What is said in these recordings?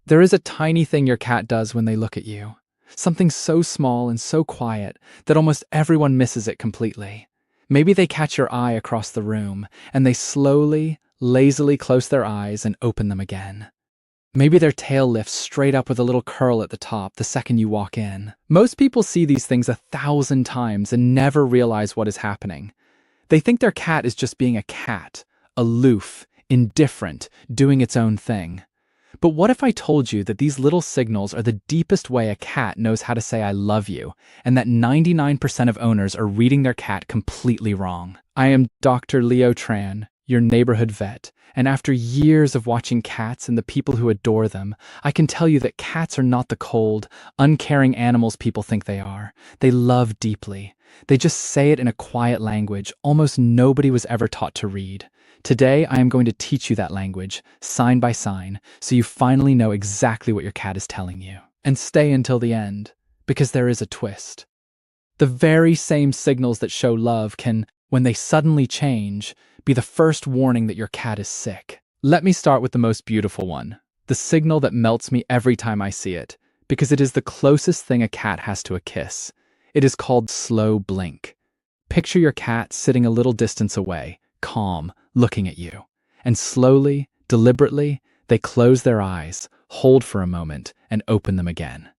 There is a tiny thing your cat does when they look at you. Something so small and so quiet that almost everyone misses it completely. Maybe they catch your eye across the room, and they slowly, lazily close their eyes and open them again. Maybe their tail lifts straight up with a little curl at the top the second you walk in. Most people see these things 1,000 times and never realize what is happening. They think their cat is just being a cat, aloof, indifferent, doing its own thing. But what if I told you that these little signals are the deepest way a cat knows how to say I love you, and that 99% of owners are reading their cat completely wrong? I am Dr. Leo Tran, your neighborhood vet, and after years of watching cats and the people who adore them, I can tell you that cats are not the cold, uncaring animals people think they are. They love deeply. They just say it in a quiet language almost nobody was ever taught to read. Today, I am going to teach you that language, sign by sign, so you finally know exactly what your cat is telling you. And stay until the end, because there is a twist. The very same signals that show love can, when they suddenly change, be the first warning that your cat is sick. Let me start with the most beautiful one, the signal that melts me every time I see it, because it is the closest thing a cat has to a kiss. It is called slow blink. Picture your cat sitting a little distance away, calm, looking at you. And slowly, deliberately, they close their eyes, hold for a moment, and open them again.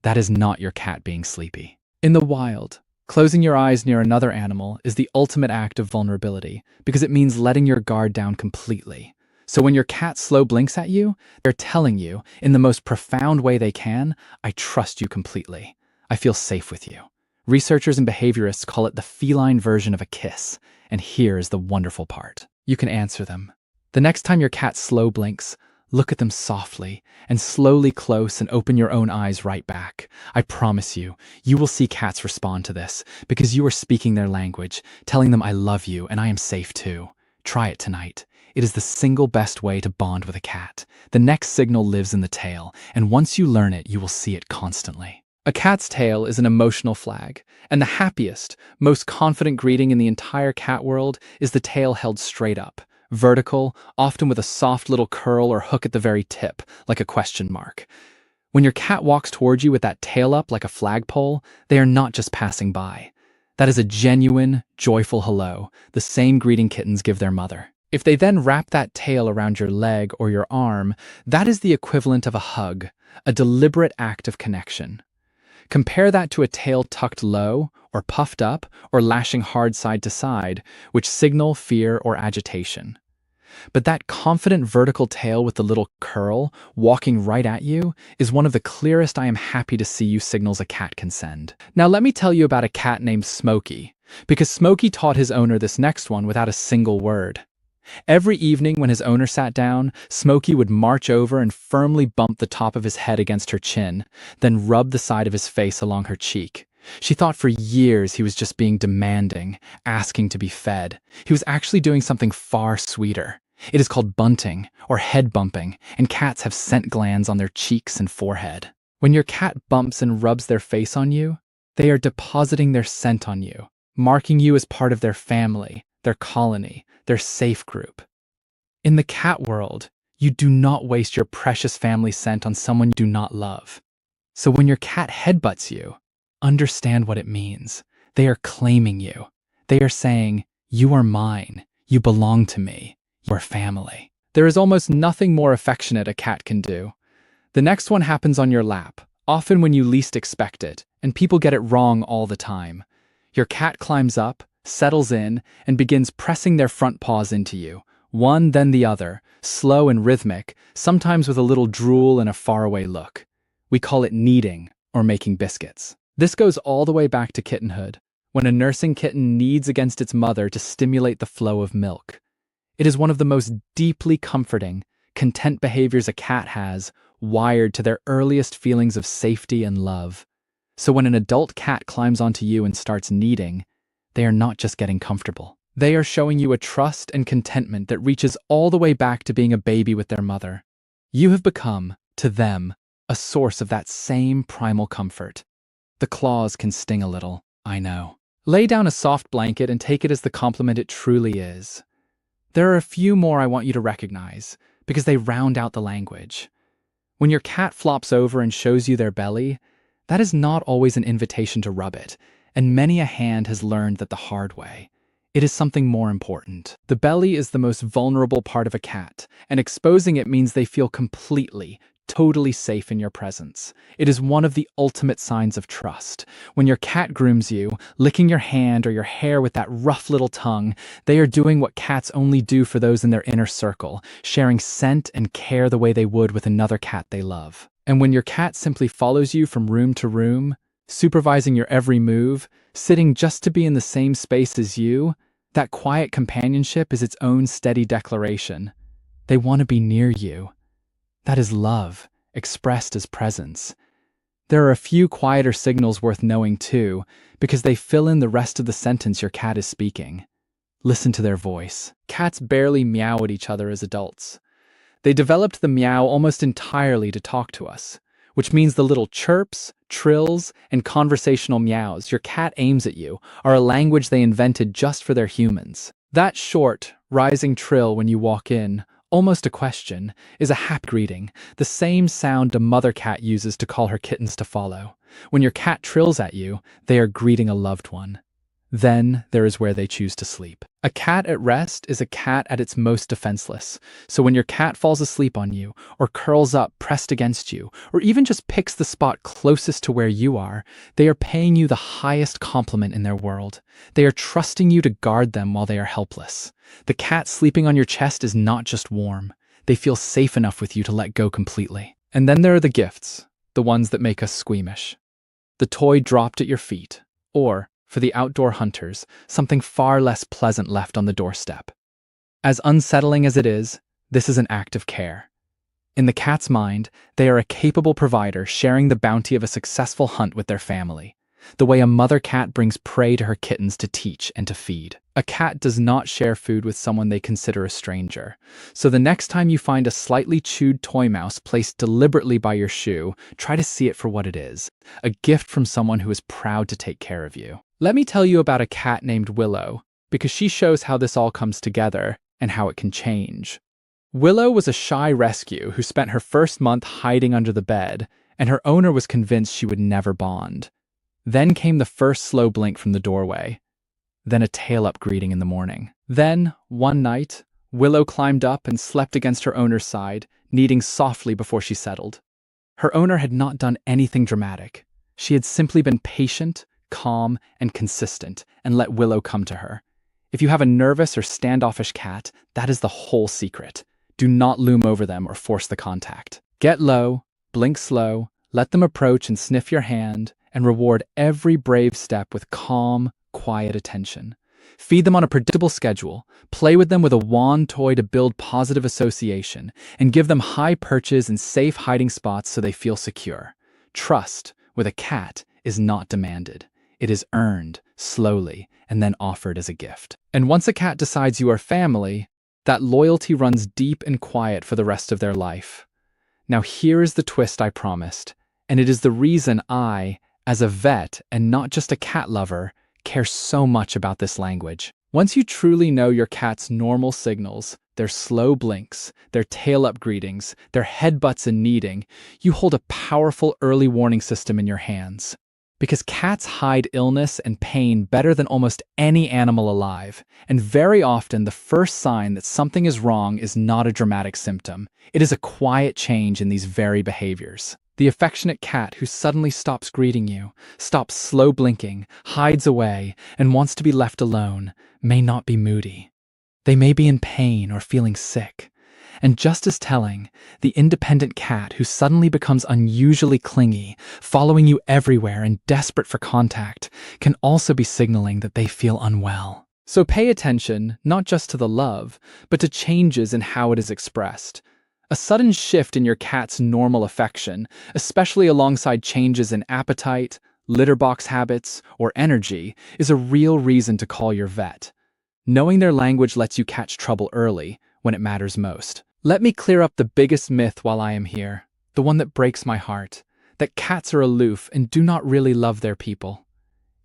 That is not your cat being sleepy. In the wild, closing your eyes near another animal is the ultimate act of vulnerability because it means letting your guard down completely. So when your cat slow blinks at you, they're telling you, in the most profound way they can, I trust you completely. I feel safe with you. Researchers and behaviorists call it the feline version of a kiss. And here is the wonderful part. You can answer them. The next time your cat slow blinks, look at them softly and slowly close and open your own eyes right back. I promise you, you will see cats respond to this because you are speaking their language, telling them I love you and I am safe too. Try it tonight. It is the single best way to bond with a cat. The next signal lives in the tail, and once you learn it, you will see it constantly. A cat's tail is an emotional flag, and the happiest, most confident greeting in the entire cat world is the tail held straight up, vertical, often with a soft little curl or hook at the very tip, like a question mark. When your cat walks toward you with that tail up like a flagpole, they are not just passing by. That is a genuine, joyful hello, the same greeting kittens give their mother. If they then wrap that tail around your leg or your arm, that is the equivalent of a hug, a deliberate act of connection. Compare that to a tail tucked low, or puffed up, or lashing hard side to side, which signal fear or agitation. But that confident vertical tail with the little curl, walking right at you, is one of the clearest I am happy to see you signals a cat can send. Now let me tell you about a cat named Smokey, because Smokey taught his owner this next one without a single word. Every evening when his owner sat down, Smokey would march over and firmly bump the top of his head against her chin, then rub the side of his face along her cheek. She thought for years he was just being demanding, asking to be fed. He was actually doing something far sweeter. It is called bunting, or head bumping, and cats have scent glands on their cheeks and forehead. When your cat bumps and rubs their face on you, they are depositing their scent on you, marking you as part of their family, their colony, their safe group. In the cat world, you do not waste your precious family scent on someone you do not love. So when your cat headbutts you, understand what it means. They are claiming you. They are saying, you are mine, you belong to me, you are family. There is almost nothing more affectionate a cat can do. The next one happens on your lap, often when you least expect it, and people get it wrong all the time. Your cat climbs up, settles in, and begins pressing their front paws into you, one then the other, slow and rhythmic, sometimes with a little drool and a faraway look. We call it kneading, or making biscuits. This goes all the way back to kittenhood, when a nursing kitten kneads against its mother to stimulate the flow of milk. It is one of the most deeply comforting, content behaviors a cat has, wired to their earliest feelings of safety and love. So when an adult cat climbs onto you and starts kneading, they are not just getting comfortable. They are showing you a trust and contentment that reaches all the way back to being a baby with their mother. You have become, to them, a source of that same primal comfort. The claws can sting a little, I know. Lay down a soft blanket and take it as the compliment it truly is. There are a few more I want you to recognize, because they round out the language. When your cat flops over and shows you their belly, that is not always an invitation to rub it, and many a hand has learned that the hard way. It is something more important. The belly is the most vulnerable part of a cat, and exposing it means they feel completely, totally safe in your presence. It is one of the ultimate signs of trust. When your cat grooms you, licking your hand or your hair with that rough little tongue, they are doing what cats only do for those in their inner circle, sharing scent and care the way they would with another cat they love. And when your cat simply follows you from room to room, supervising your every move, sitting just to be in the same space as you, that quiet companionship is its own steady declaration. They want to be near you. That is love, expressed as presence. There are a few quieter signals worth knowing too, because they fill in the rest of the sentence your cat is speaking. Listen to their voice. Cats barely meow at each other as adults. They developed the meow almost entirely to talk to us, which means the little chirps, trills, and conversational meows your cat aims at you are a language they invented just for their humans. That short, rising trill when you walk in, almost a question, is a happy greeting, the same sound a mother cat uses to call her kittens to follow. When your cat trills at you, they are greeting a loved one. Then there is where they choose to sleep. A cat at rest is a cat at its most defenseless. So when your cat falls asleep on you, or curls up pressed against you, or even just picks the spot closest to where you are, they are paying you the highest compliment in their world. They are trusting you to guard them while they are helpless. The cat sleeping on your chest is not just warm. They feel safe enough with you to let go completely. And then there are the gifts, the ones that make us squeamish. The toy dropped at your feet, or, for the outdoor hunters, something far less pleasant left on the doorstep. As unsettling as it is, this is an act of care. In the cat's mind, they are a capable provider sharing the bounty of a successful hunt with their family, the way a mother cat brings prey to her kittens to teach and to feed. A cat does not share food with someone they consider a stranger, so the next time you find a slightly chewed toy mouse placed deliberately by your shoe, try to see it for what it is, a gift from someone who is proud to take care of you. Let me tell you about a cat named Willow, because she shows how this all comes together and how it can change. Willow was a shy rescue who spent her first month hiding under the bed, and her owner was convinced she would never bond. Then came the first slow blink from the doorway, then a tail-up greeting in the morning. Then, one night, Willow climbed up and slept against her owner's side, kneading softly before she settled. Her owner had not done anything dramatic. She had simply been patient, calm, and consistent, and let Willow come to her. If you have a nervous or standoffish cat, that is the whole secret. Do not loom over them or force the contact. Get low, blink slow, let them approach and sniff your hand, and reward every brave step with calm, quiet attention. Feed them on a predictable schedule, play with them with a wand toy to build positive association, and give them high perches and safe hiding spots so they feel secure. Trust, with a cat, is not demanded. It is earned, slowly, and then offered as a gift. And once a cat decides you are family, that loyalty runs deep and quiet for the rest of their life. Now here is the twist I promised, and it is the reason I, as a vet and not just a cat lover, care so much about this language. Once you truly know your cat's normal signals, their slow blinks, their tail-up greetings, their headbutts and kneading, you hold a powerful early warning system in your hands. Because cats hide illness and pain better than almost any animal alive, and very often the first sign that something is wrong is not a dramatic symptom. It is a quiet change in these very behaviors. The affectionate cat who suddenly stops greeting you, stops slow blinking, hides away, and wants to be left alone, may not be moody. They may be in pain or feeling sick. And just as telling, the independent cat who suddenly becomes unusually clingy, following you everywhere and desperate for contact, can also be signaling that they feel unwell. So pay attention, not just to the love, but to changes in how it is expressed. A sudden shift in your cat's normal affection, especially alongside changes in appetite, litter box habits, or energy, is a real reason to call your vet. Knowing their language lets you catch trouble early, when it matters most. Let me clear up the biggest myth while I am here, the one that breaks my heart, that cats are aloof and do not really love their people.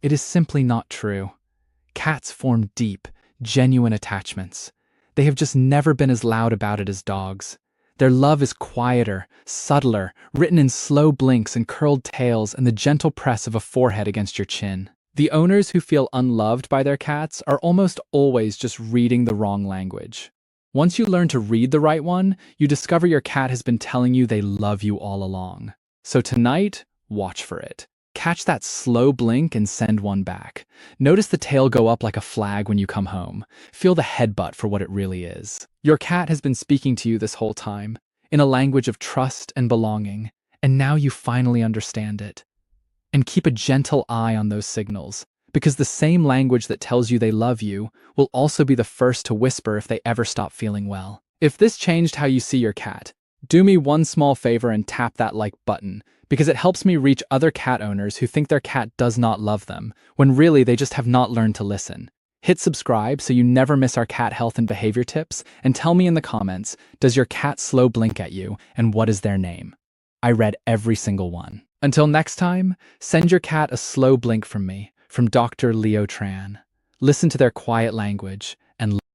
It is simply not true. Cats form deep, genuine attachments. They have just never been as loud about it as dogs. Their love is quieter, subtler, written in slow blinks and curled tails and the gentle press of a forehead against your chin. The owners who feel unloved by their cats are almost always just reading the wrong language. Once you learn to read the right one, you discover your cat has been telling you they love you all along. So tonight, watch for it. Catch that slow blink and send one back. Notice the tail go up like a flag when you come home. Feel the headbutt for what it really is. Your cat has been speaking to you this whole time, in a language of trust and belonging, and now you finally understand it. And keep a gentle eye on those signals, because the same language that tells you they love you will also be the first to whisper if they ever stop feeling well. If this changed how you see your cat, do me one small favor and tap that like button, because it helps me reach other cat owners who think their cat does not love them, when really they just have not learned to listen. Hit subscribe so you never miss our cat health and behavior tips, and tell me in the comments, does your cat slow blink at you, and what is their name? I read every single one. Until next time, send your cat a slow blink from me, from Dr. Leo Tran. Listen to their quiet language and